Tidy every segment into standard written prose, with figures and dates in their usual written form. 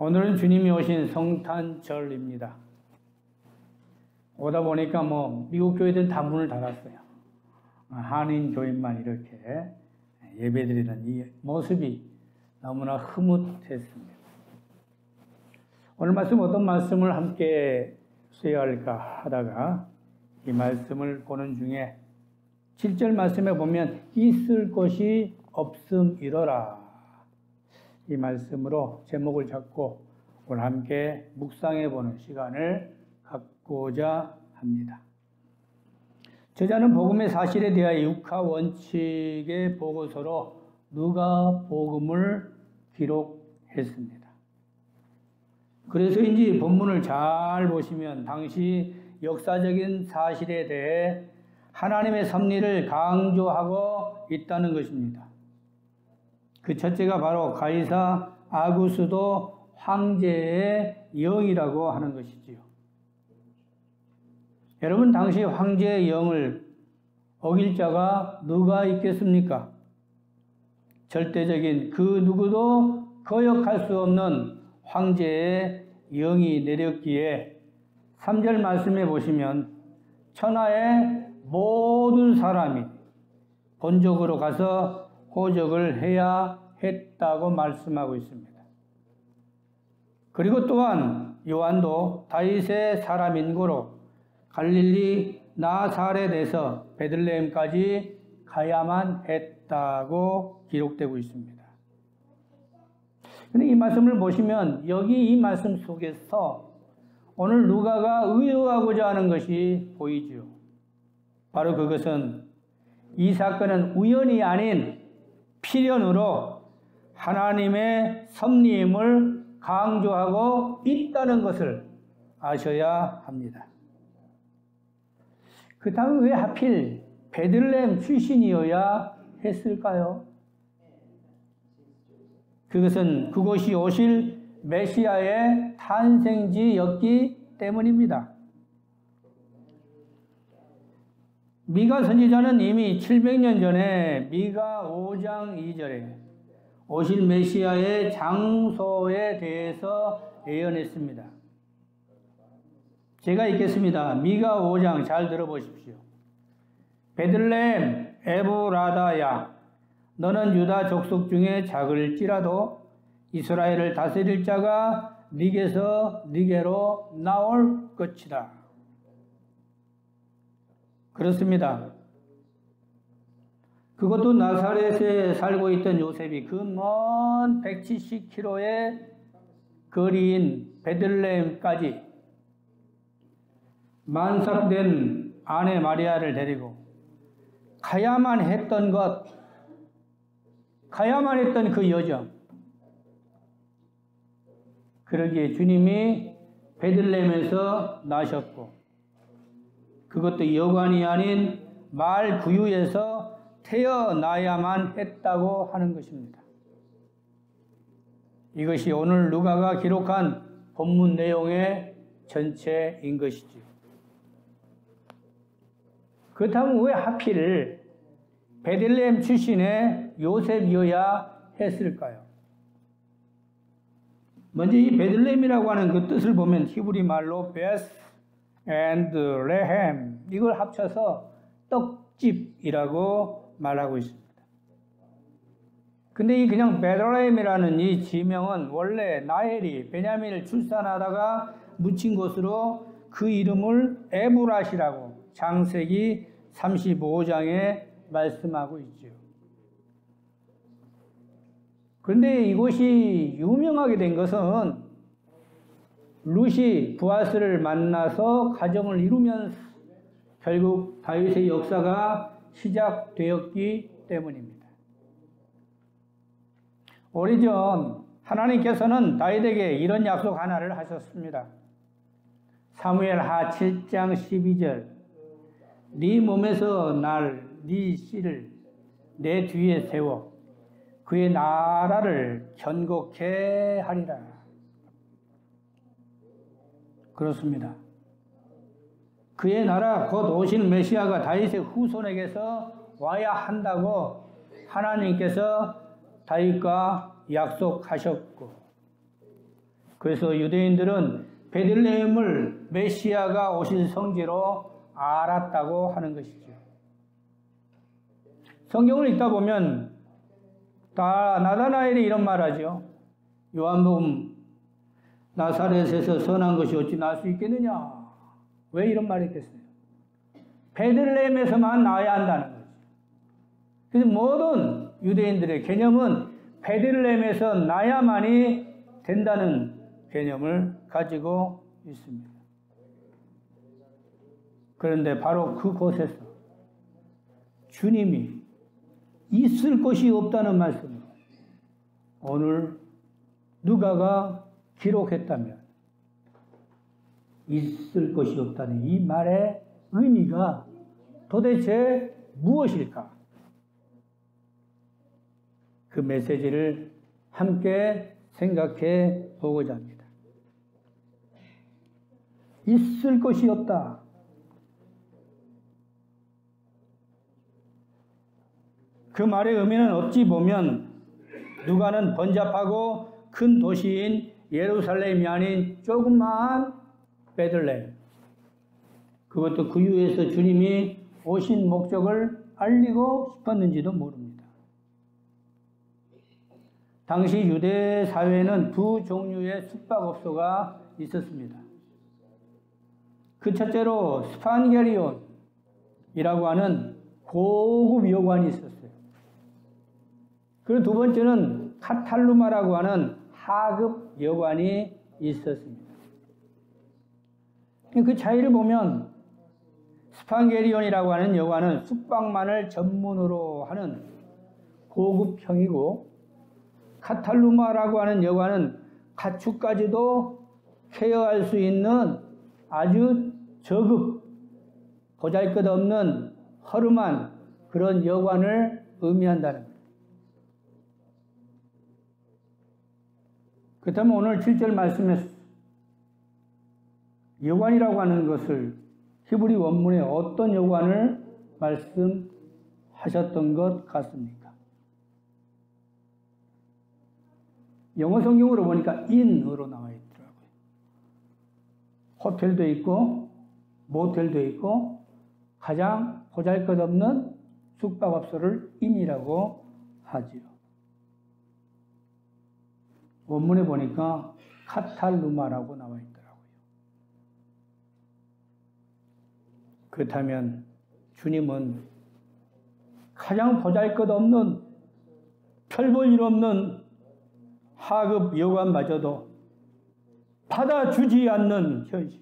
오늘은 주님이 오신 성탄절입니다. 오다 보니까 미국 교회들은 다 문을 닫았어요. 한인 교인만 이렇게 예배드리는 이 모습이 너무나 흐뭇했습니다. 오늘 말씀 어떤 말씀을 함께 수여할까 하다가 이 말씀을 보는 중에 7절 말씀에 보면 있을 것이 없음이로라. 이 말씀으로 제목을 잡고 오늘 함께 묵상해 보는 시간을 갖고자 합니다. 저자는 복음의 사실에 대하여 육하 원칙의 보고서로 누가복음을 기록했습니다. 그래서인지 본문을 잘 보시면 당시 역사적인 사실에 대해 하나님의 섭리를 강조하고 있다는 것입니다. 그 첫째가 바로 가이사 아구스도 황제의 영이라고 하는 것이지요. 여러분, 당시 황제의 영을 어길 자가 누가 있겠습니까? 절대적인 그 누구도 거역할 수 없는 황제의 영이 내렸기에 3절 말씀에 보시면 천하의 모든 사람이 본적으로 가서 호적을 해야 했다고 말씀하고 있습니다. 그리고 또한 요한도 다윗의 사람인 고로 갈릴리 나사렛에서 베들레헴까지 가야만 했다고 기록되고 있습니다. 그런데 이 말씀을 보시면 여기 이 말씀 속에서 오늘 누가가 의도하고자 하는 것이 보이죠. 바로 그것은 이 사건은 우연이 아닌 필연으로 하나님의 섭리임을 강조하고 있다는 것을 아셔야 합니다. 그렇다면 왜 하필 베들레헴 출신이어야 했을까요? 그것은 그곳이 오실 메시아의 탄생지였기 때문입니다. 미가 선지자는 이미 700년 전에 미가 5장 2절에 오실 메시아의 장소에 대해서 예언했습니다. 제가 읽겠습니다. 미가 5장 잘 들어보십시오. 베들레헴 에브라다야, 너는 유다 족속 중에 작을지라도 이스라엘을 다스릴 자가 네게로 나올 것이다. 그렇습니다. 그것도 나사렛에 살고 있던 요셉이 그 먼 170km의 거리인 베들레헴까지 만삭된 아내 마리아를 데리고 가야만 했던 그 여정. 그러기에 주님이 베들레헴에서 나셨고 그것도 여관이 아닌 말 구유에서 태어나야만 했다고 하는 것입니다. 이것이 오늘 누가가 기록한 본문 내용의 전체인 것이죠. 그렇다면 왜 하필 베들레헴 출신의 요셉이어야 했을까요? 먼저 이 베들레헴이라고 하는 그 뜻을 보면 히브리 말로 베스 and 레헴, 이걸 합쳐서 떡집이라고 말하고 있습니다. 근데 이 그냥 베들레헴이라는 이 지명은 원래 나헬이 베냐민을 출산하다가 묻힌 곳으로 그 이름을 에브랏이라고 창세기 35장에 말씀하고 있죠. 그런데 이곳이 유명하게 된 것은 룻이 보아스를 만나서 가정을 이루면서 결국 다윗의 역사가 시작되었기 때문입니다. 오래전 하나님께서는 다윗에게 이런 약속 하나를 하셨습니다. 사무엘하 7장 12절, 네 몸에서 네 씨를 내 뒤에 세워 그의 나라를 견고케 하리라. 그렇습니다. 그의 나라 곧 오실 메시아가 다윗의 후손에게서 와야 한다고 하나님께서 다윗과 약속하셨고 그래서 유대인들은 베들레헴을 메시아가 오실 성지로 알았다고 하는 것이죠. 성경을 읽다 보면 다 나다나엘이 이런 말하죠. 요한복음 나사렛에서 선한 것이 어찌 날 수 있겠느냐. 왜 이런 말했겠어요? 베들레헴에서만 나와야 한다는 거죠. 그래서 모든 유대인들의 개념은 베들레헴에서 나야만이 된다는 개념을 가지고 있습니다. 그런데 바로 그곳에서 주님이 있을 곳이 없다는 말씀으로 오늘 누가가 기록했다면 있을 곳이 없다는 이 말의 의미가 도대체 무엇일까? 그 메시지를 함께 생각해 보고자 합니다. 있을 곳이 없다. 그 말의 의미는 어찌 보면 누가는 번잡하고 큰 도시인 예루살렘이 아닌 조그마한 베들레헴, 그것도 그 위에서 주님이 오신 목적을 알리고 싶었는지도 모릅니다. 당시 유대 사회에는 두 종류의 숙박업소가 있었습니다. 그 첫째로 스판게리온이라고 하는 고급 여관이 있었어요. 그리고 두 번째는 카탈루마라고 하는 하급 여관이 있었습니다. 그 차이를 보면 스판게리온이라고 하는 여관은 숙박만을 전문으로 하는 고급형이고, 카탈루마라고 하는 여관은 가축까지도 케어할 수 있는 아주 저급, 보잘것없는 허름한 그런 여관을 의미한다는 거예요. 그렇다면 오늘 7절 말씀에서 여관이라고 하는 것을 히브리 원문에 어떤 여관을 말씀하셨던 것 같습니까? 영어 성경으로 보니까 in으로 나와 있더라고요. 호텔도 있고 모텔도 있고 가장 보잘것없는 숙박업소를 in이라고 하지요. 원문에 보니까 카탈루마라고 나와 있더라고요. 그렇다면 주님은 가장 보잘것없는 별 볼 일 없는 하급 여관마저도 받아주지 않는 현실,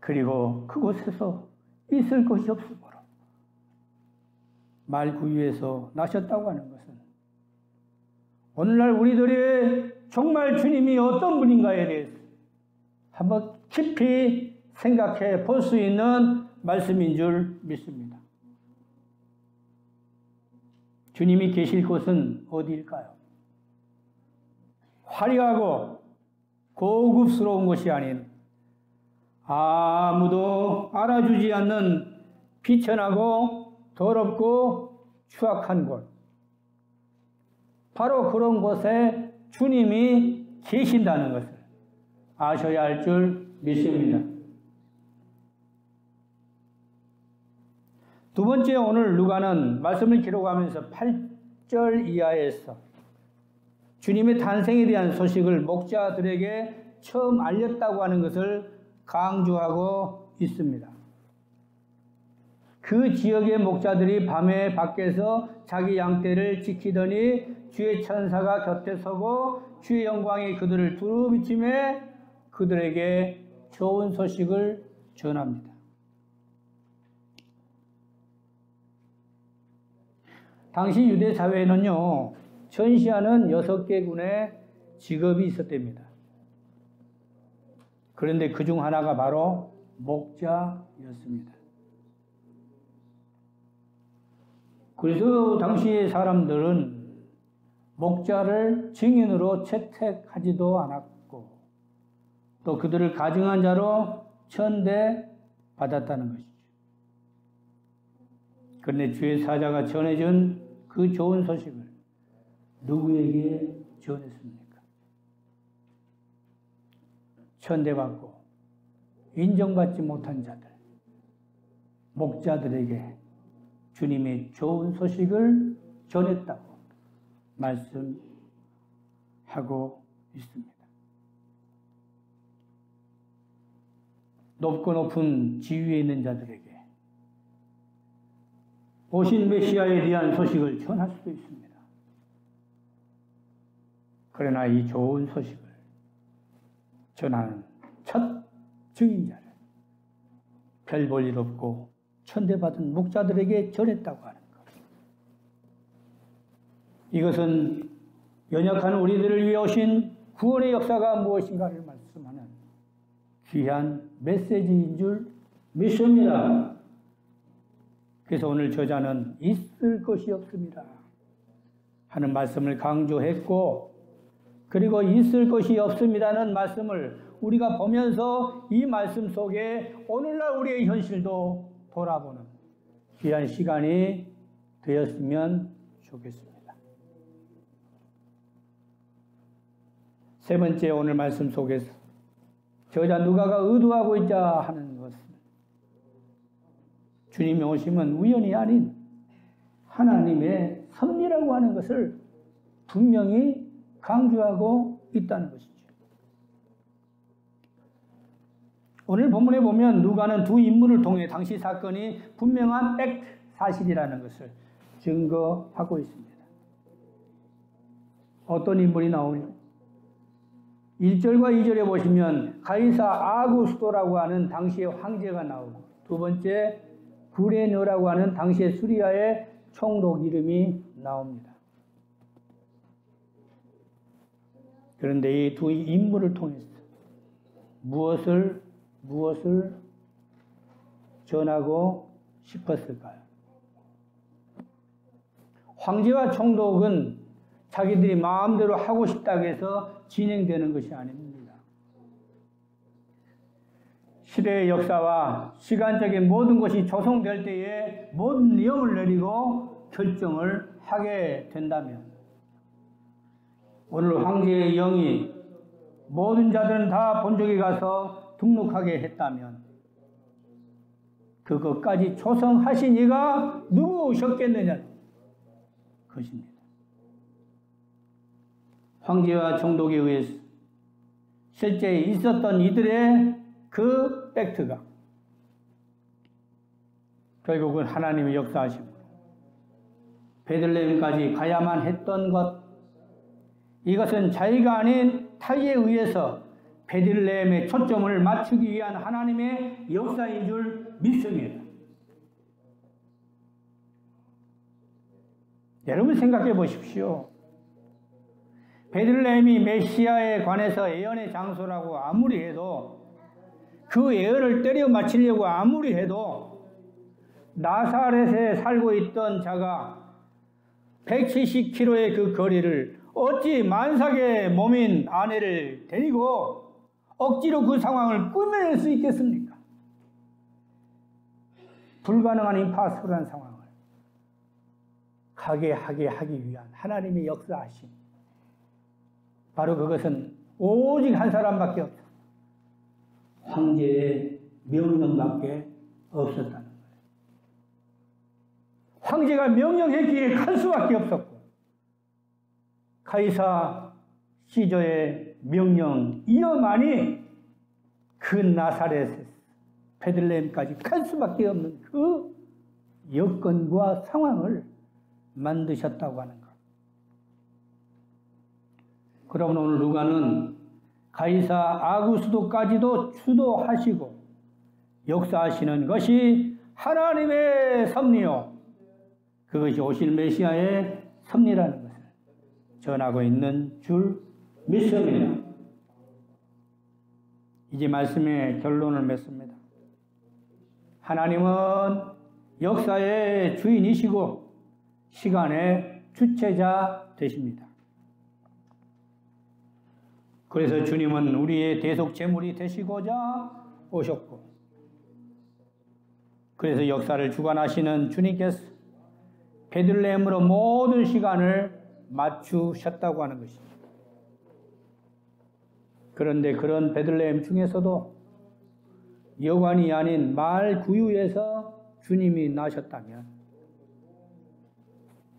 그리고 그곳에서 있을 것이 없으므로 말 구유에서 나셨다고 하는 것은 오늘날 우리들이 정말 주님이 어떤 분인가에 대해서 한번 깊이 생각해 볼 수 있는 말씀인 줄 믿습니다. 주님이 계실 곳은 어디일까요? 화려하고 고급스러운 곳이 아닌 아무도 알아주지 않는 비천하고 더럽고 추악한 곳, 바로 그런 곳에 주님이 계신다는 것을 아셔야 할 줄 믿습니다. 두 번째, 오늘 누가는 말씀을 기록하면서 8절 이하에서 주님의 탄생에 대한 소식을 목자들에게 처음 알렸다고 하는 것을 강조하고 있습니다. 그 지역의 목자들이 밤에 밖에서 자기 양떼를 지키더니 주의 천사가 곁에 서고 주의 영광이 그들을 두루 비치매 그들에게 좋은 소식을 전합니다. 당시 유대 사회에는요, 전시하는 6개 군의 직업이 있었답니다. 그런데 그중 하나가 바로 목자였습니다. 그래서 당시의 사람들은 목자를 증인으로 채택하지도 않았고 또 그들을 가증한 자로 천대받았다는 것이죠. 그런데 주의 사자가 전해준 그 좋은 소식을 누구에게 전했습니까? 천대받고 인정받지 못한 자들, 목자들에게 주님의 좋은 소식을 전했다고 말씀하고 있습니다. 높고 높은 지위에 있는 자들에게 오신 메시아에 대한 소식을 전할 수도 있습니다. 그러나 이 좋은 소식을 전하는 첫 증인자를 별 볼 일 없고 천대받은 목자들에게 전했다고 하는 것. 이것은 연약한 우리들을 위해 오신 구원의 역사가 무엇인가를 말씀하는 귀한 메시지인 줄 믿습니다. 그래서 오늘 저자는 있을 것이 없습니다 하는 말씀을 강조했고, 그리고 있을 것이 없습니다는 말씀을 우리가 보면서 이 말씀 속에 오늘날 우리의 현실도 돌아보는 귀한 시간이 되었으면 좋겠습니다. 세 번째, 오늘 말씀 속에서 저자 누가가 의도하고 있자 하는 것은 주님의 오심은 우연이 아닌 하나님의 섭리라고 하는 것을 분명히 강조하고 있다는 것이죠. 오늘 본문에 보면 누가는 두 인물을 통해 당시 사건이 분명한 팩트, 사실이라는 것을 증거하고 있습니다. 어떤 인물이 나오냐? 1절과 2절에 보시면 가이사 아구스토라고 하는 당시의 황제가 나오고, 두 번째 구레너라고 하는 당시의 수리아의 총독 이름이 나옵니다. 그런데 이 두 인물을 통해서 무엇을 전하고 싶었을까요? 황제와 총독은 자기들이 마음대로 하고 싶다고 해서 진행되는 것이 아닙니다. 시대의 역사와 시간적인 모든 것이 조성될 때에 모든 내용을 내리고 결정을 하게 된다면, 오늘 황제의 영이 모든 자들은 다 본적에 가서 등록하게 했다면 그것까지 조성하신 이가 누구셨겠느냐 것입니다. 황제와 총독에 의해서 실제 있었던 이들의 그 팩트가 결국은 하나님의 역사하심으로 베들레헴까지 가야만 했던 것, 이것은 자기가 아닌 타의에 의해서 베들레헴의 초점을 맞추기 위한 하나님의 역사인 줄 믿습니다. 여러분 생각해 보십시오. 베들레헴이 메시아에 관해서 예언의 장소라고 아무리 해도, 그 예언을 때려 맞추려고 아무리 해도 나사렛에 살고 있던 자가 170km의 그 거리를 어찌 만삭의 몸인 아내를 데리고 억지로 그 상황을 꾸며낼 수 있겠습니까? 불가능한 임파서블한 상황을 하게 하기 위한 하나님의 역사하심, 바로 그것은 오직 한 사람밖에 없다. 황제의 명령밖에 없었다는 거예요. 황제가 명령했기에 갈 수밖에 없었고, 가이사 시저의 명령이어만이 그 나사렛에서 베들레헴까지 갈 수밖에 없는 그 여건과 상황을 만드셨다고 하는 것. 그러면 오늘 누가는 가이사 아구스도까지도 주도하시고 역사하시는 것이 하나님의 섭리요, 그것이 오실 메시아의 섭리라는 것을 전하고 있는 줄 믿습니다. 이제 말씀의 결론을 맺습니다. 하나님은 역사의 주인이시고 시간의 주체자 되십니다. 그래서 주님은 우리의 대속 제물이 되시고자 오셨고, 그래서 역사를 주관하시는 주님께서 베들레헴으로 모든 시간을 맞추셨다고 하는 것입니다. 그런데 그런 베들레헴 중에서도 여관이 아닌 마을 구유에서 주님이 나셨다면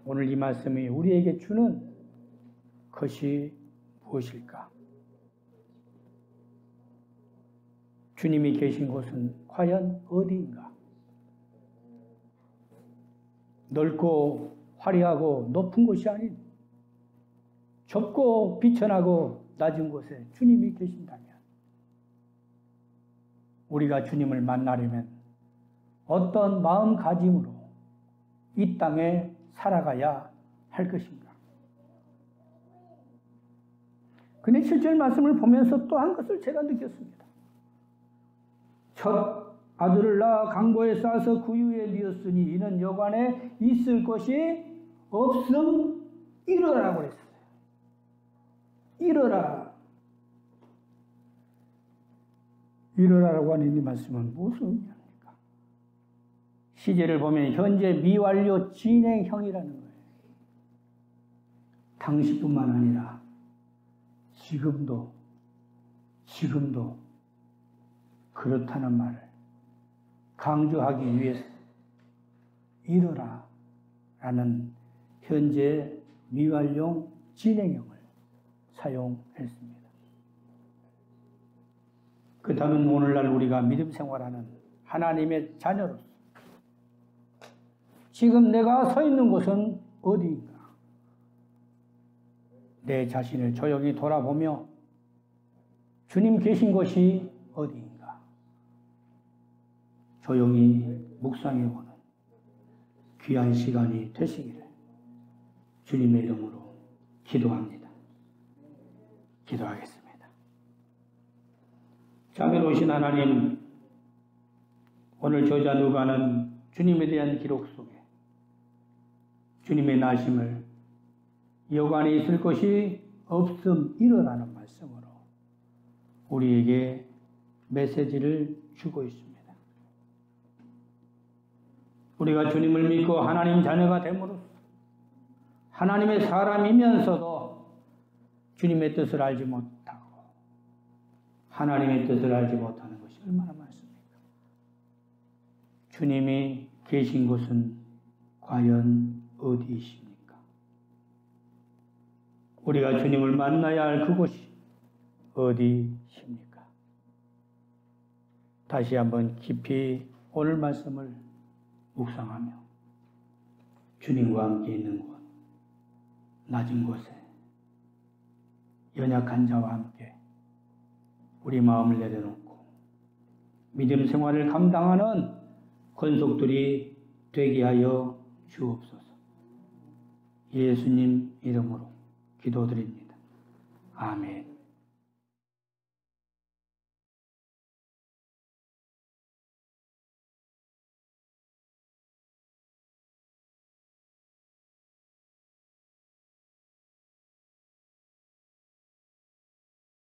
오늘 이 말씀이 우리에게 주는 것이 무엇일까? 주님이 계신 곳은 과연 어디인가? 넓고 화려하고 높은 곳이 아닌 좁고 비천하고 낮은 곳에 주님이 계신다면 우리가 주님을 만나려면 어떤 마음가짐으로 이 땅에 살아가야 할 것인가? 근데 7절 말씀을 보면서 또 한 것을 제가 느꼈습니다. 첫 아들을 낳아 강보에 싸서 구유에 뉘었으니 이는 여관에 있을 곳이 없음 이르라고 그랬어요. 이르라. 이르라라고 하는 이 말씀은 무슨 의미입니까? 시제를 보면 현재 미완료 진행형이라는 거예요. 당시뿐만 아니라 지금도 그렇다는 말을 강조하기 위해서 이르라 라는 현재 미완료 진행형을 사용했습니다. 그렇다면 오늘날 우리가 믿음 생활하는 하나님의 자녀로서 지금 내가 서 있는 곳은 어디인가? 내 자신을 조용히 돌아보며 주님 계신 곳이 어디인가? 조용히 묵상해보는 귀한 시간이 되시기를 주님의 이름으로 기도합니다. 기도하겠습니다. 자비로우신 하나님, 오늘 저자 누가는 주님에 대한 기록 속에 주님의 나심을 여관에 있을 것이 없음 이르라는 말씀으로 우리에게 메시지를 주고 있습니다. 우리가 주님을 믿고 하나님 자녀가 됨으로써 하나님의 사람이면서도 주님의 뜻을 알지 못하고 하나님의 뜻을 알지 못하는 것이 얼마나 많습니까? 주님이 계신 곳은 과연 어디이십니까? 우리가 주님을 만나야 할 그곳이 어디십니까? 다시 한번 깊이 오늘 말씀을 묵상하며 주님과 함께 있는 곳, 낮은 곳에 연약한 자와 함께 우리 마음을 내려놓고 믿음 생활을 감당하는 권속들이 되게 하여 주옵소서. 예수님 이름으로 기도드립니다. 아멘.